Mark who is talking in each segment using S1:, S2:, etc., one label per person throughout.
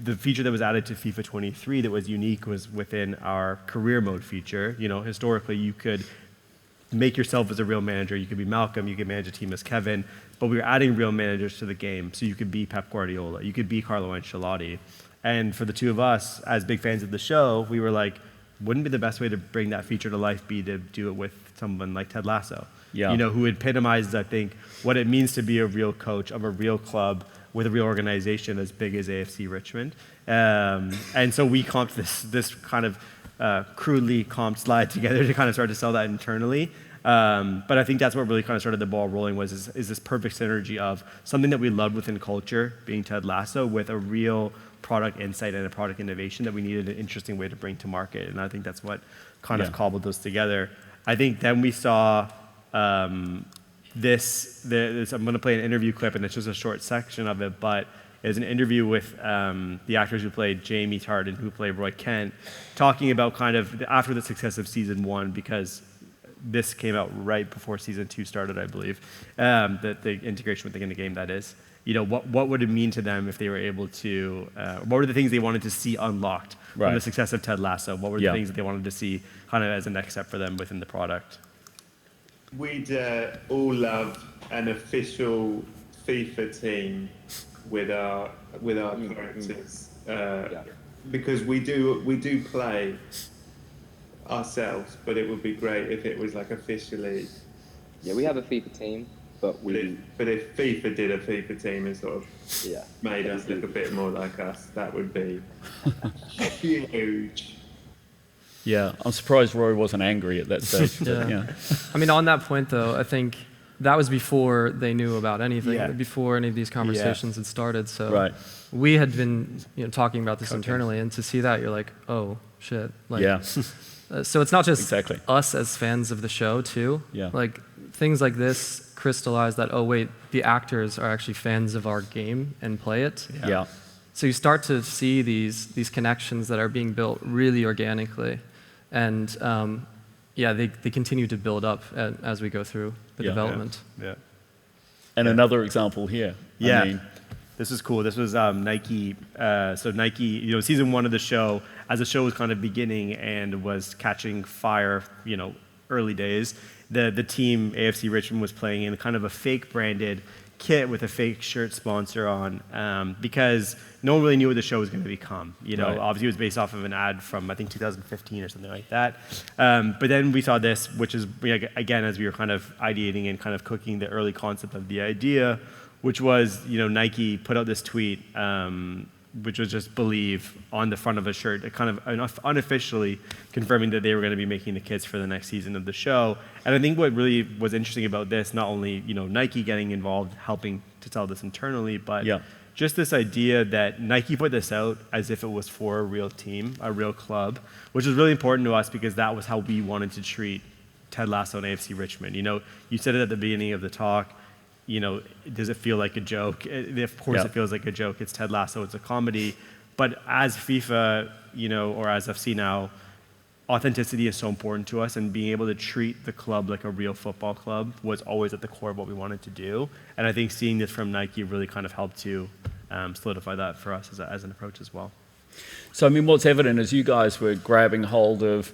S1: the feature that was added to FIFA 23 that was unique was within our career mode feature. You know, historically you could make yourself as a real manager. You could be Malcolm, you could manage a team as Kevin, but we were adding real managers to the game. So you could be Pep Guardiola, you could be Carlo Ancelotti. And for the two of us, as big fans of the show, we were like, wouldn't be the best way to bring that feature to life be to do it with someone like Ted Lasso?
S2: Yeah.
S1: You know, who epitomizes, I think, what it means to be a real coach of a real club with a real organization as big as AFC Richmond. And so we comped this kind of crudely comped slide together to kind of start to sell that internally. But I think that's what really kind of started the ball rolling is this perfect synergy of something that we loved within culture, being Ted Lasso, with a real product insight and a product innovation that we needed an interesting way to bring to market. And I think that's what kind of cobbled those together. I think then we saw I'm going to play an interview clip, and it's just a short section of it, but it's an interview with the actors who played Jamie Tart and who played Roy Kent, talking about kind of after the success of season 1, because this came out right before season 2 started, I believe, the integration with the game, that is. You know, what would it mean to them if they were able to, what were the things they wanted to see unlocked from the success of Ted Lasso? What were the things that they wanted to see kind of as a next step for them within the product?
S3: We'd all love an official FIFA team with our characters, because we do play ourselves, but it would be great if it was like officially.
S4: Yeah, we have a FIFA team, but
S3: if FIFA did a FIFA team and sort of made us look a bit more like us, that would be huge.
S2: Yeah, I'm surprised Roy wasn't angry at that stage.
S5: I mean, on that point though, I think that was before they knew about anything, before any of these conversations had started. So we had been talking about this internally, and to see that, you're like, oh shit. Like, so it's not just us as fans of the show too. Like things like this crystallize that, oh wait, the actors are actually fans of our game and play it. So you start to see these connections that are being built really organically. And they continue to build up as we go through the development.
S2: And another example here. I mean,
S1: this is cool. This was Nike. So Nike, season 1 of the show, as the show was kind of beginning and was catching fire, early days, the team, AFC Richmond, was playing in kind of a fake branded kit with a fake shirt sponsor on, because no one really knew what the show was going to become. Obviously it was based off of an ad from, I think, 2015 or something like that. But then we saw this, which is, again, as we were kind of ideating and kind of cooking the early concept of the idea, which was, Nike put out this tweet, which was just believe on the front of a shirt, kind of unofficially confirming that they were going to be making the kits for the next season of the show. And I think what really was interesting about this, not only Nike getting involved, helping to tell this internally, but just this idea that Nike put this out as if it was for a real team, a real club, which was really important to us because that was how we wanted to treat Ted Lasso and AFC Richmond. You said it at the beginning of the talk. Does it feel like a joke? Of course it feels like a joke. It's Ted Lasso, it's a comedy. But as FIFA, or as FC now, authenticity is so important to us, and being able to treat the club like a real football club was always at the core of what we wanted to do. And I think seeing this from Nike really kind of helped to solidify that for us as an approach as well.
S2: So, I mean, what's evident is you guys were grabbing hold of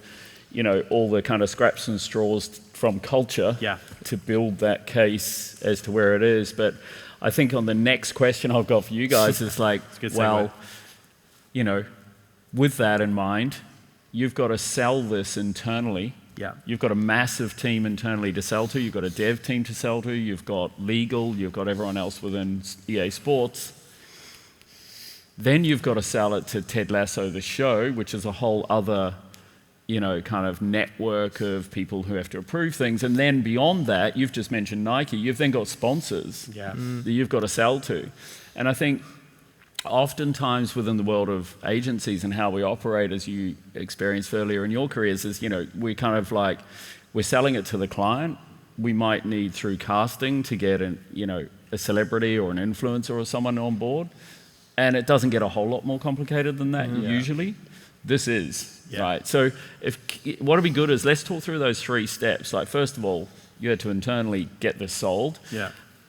S2: all the kind of scraps and straws from culture to build that case as to where it is. But I think on the next question I've got for you guys is like, well, with that in mind, you've got to sell this internally. You've got a massive team internally to sell to. You've got a dev team to sell to. You've got legal. You've got everyone else within EA Sports. Then you've got to sell it to Ted Lasso, the show, which is a whole other kind of network of people who have to approve things. And then beyond that, you've just mentioned Nike, you've then got sponsors that you've got to sell to. And I think oftentimes within the world of agencies and how we operate, as you experienced earlier in your careers, is, we kind of like, we're selling it to the client. We might need through casting to get a celebrity or an influencer or someone on board. And it doesn't get a whole lot more complicated than that usually. This is. Right. So what would be good is let's talk through those 3 steps. Like, first of all, you had to internally get this sold.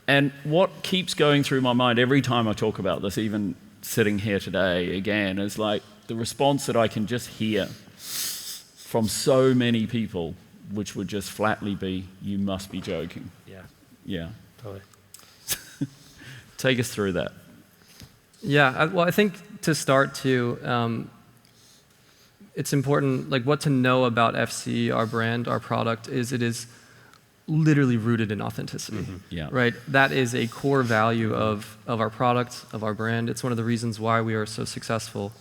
S2: And what keeps going through my mind every time I talk about this, even sitting here today again is like the response that I can just hear from so many people, which would just flatly be, "You must be joking."
S1: Yeah.
S2: Yeah.
S1: Totally.
S2: Take us through that.
S5: Yeah, well, I think to start it's important, like what to know about FC, our brand, our product, is it is literally rooted in authenticity.
S2: Mm-hmm. Yeah.
S5: Right? That is a core value of our product, of our brand. It's one of the reasons why we are so successful,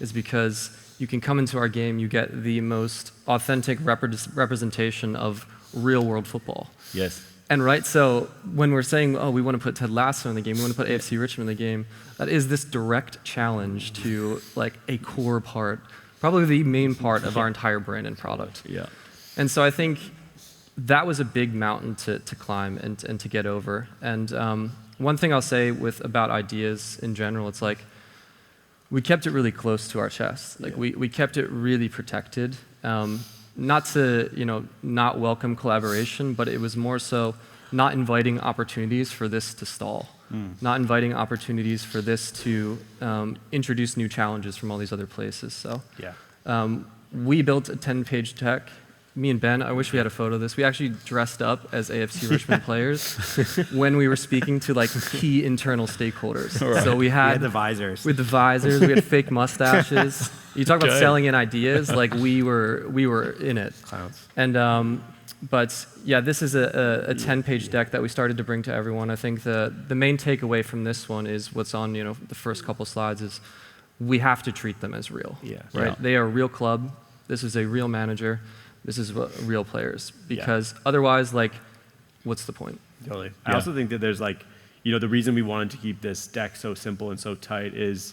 S5: is because you can come into our game, you get the most authentic representation of real world football.
S2: Yes.
S5: And right, so when we're saying, oh, we want to put Ted Lasso in the game, we want to put AFC Richmond in the game, that is this direct challenge to like a core part, probably the main part of our entire brand and product.
S2: Yeah.
S5: And so I think that was a big mountain to climb and to get over. And one thing I'll say about ideas in general, it's like we kept it really close to our chest. Like we kept it really protected. Not to not welcome collaboration, but it was more so not inviting opportunities for this to stall, not inviting opportunities for this to introduce new challenges from all these other places. So we built a 10-page deck. Me and Ben, I wish we had a photo of this. We actually dressed up as AFC Richmond players when we were speaking to like key internal stakeholders. Right. So we had
S1: the visors.
S5: With the visors, we had fake mustaches. You talk about selling in ideas, like we were in it.
S1: Clowns.
S5: And but yeah, this is a 10-page deck that we started to bring to everyone. I think the main takeaway from this one is what's on the first couple slides is we have to treat them as real. Yeah. Right. Yeah. They are a real club. This is a real manager. This is real players, because otherwise, like, what's the point?
S1: Totally. Yeah. I also think that there's like, the reason we wanted to keep this deck so simple and so tight is,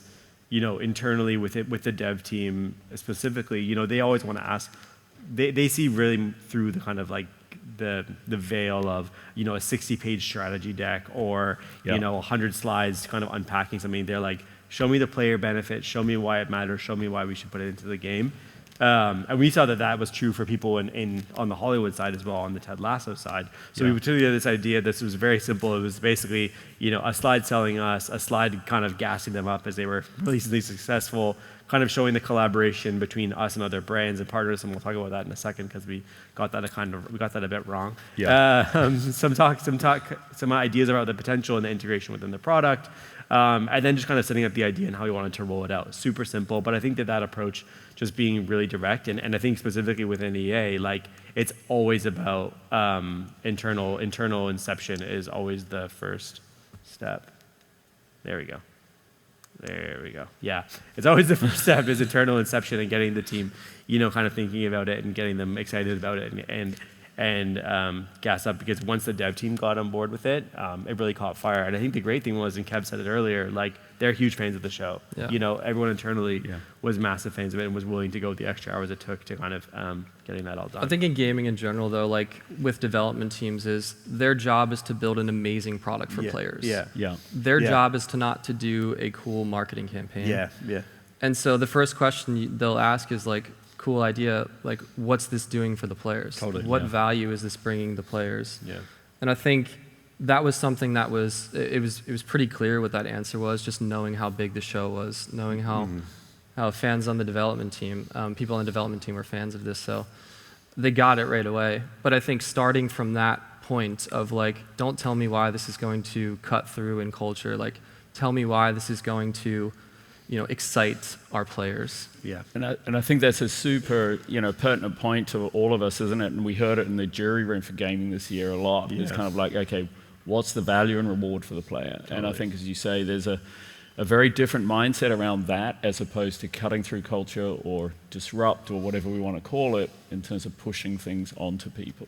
S1: internally with the dev team specifically, they always want to ask, they see really through the kind of like the veil of, a 60-page strategy deck or, 100 slides kind of unpacking something. They're like, show me the player benefit, show me why it matters, show me why we should put it into the game. And we saw that was true for people on the Hollywood side as well, on the Ted Lasso side. So we took this idea. This was very simple. It was basically, a slide selling us, a slide kind of gassing them up as they were really successful, kind of showing the collaboration between us and other brands and partners. And we'll talk about that in a second because we got that a bit wrong. Yeah. Some ideas about the potential and the integration within the product. And then just kind of setting up the idea and how we wanted to roll it out. Super simple, but I think that approach, just being really direct, and I think specifically within EA, like it's always about internal inception is always the first step. There we go. Yeah, it's always the first step is internal inception and getting the team, kind of thinking about it and getting them excited about it and gas up, because once the dev team got on board with it, it really caught fire. And I think the great thing was, and Kev said it earlier, like they're huge fans of the show. Yeah. Everyone internally was massive fans of it and was willing to go the extra hours it took to kind of getting that all done.
S5: I think in gaming in general, though, like with development teams, is their job is to build an amazing product for players. Yeah. Their job is not to do a cool marketing campaign. Yeah. And so the first question they'll ask is like, cool idea, like what's this doing for the players? Totally. What value is this bringing the players? Yeah. And I think that was something that was pretty clear what that answer was, just knowing how big the show was, knowing how fans on the development team, people on the development team were fans of this, so they got it right away. But I think starting from that point of like, don't tell me why this is going to cut through in culture, like tell me why this is going to excite our players.
S2: Yeah, and I think that's a super, pertinent point to all of us, isn't it? And we heard it in the jury room for gaming this year a lot. Yeah. It's kind of like, okay, what's the value and reward for the player? Totally. And I think, as you say, there's a very different mindset around that as opposed to cutting through culture or disrupt or whatever we want to call it in terms of pushing things onto people.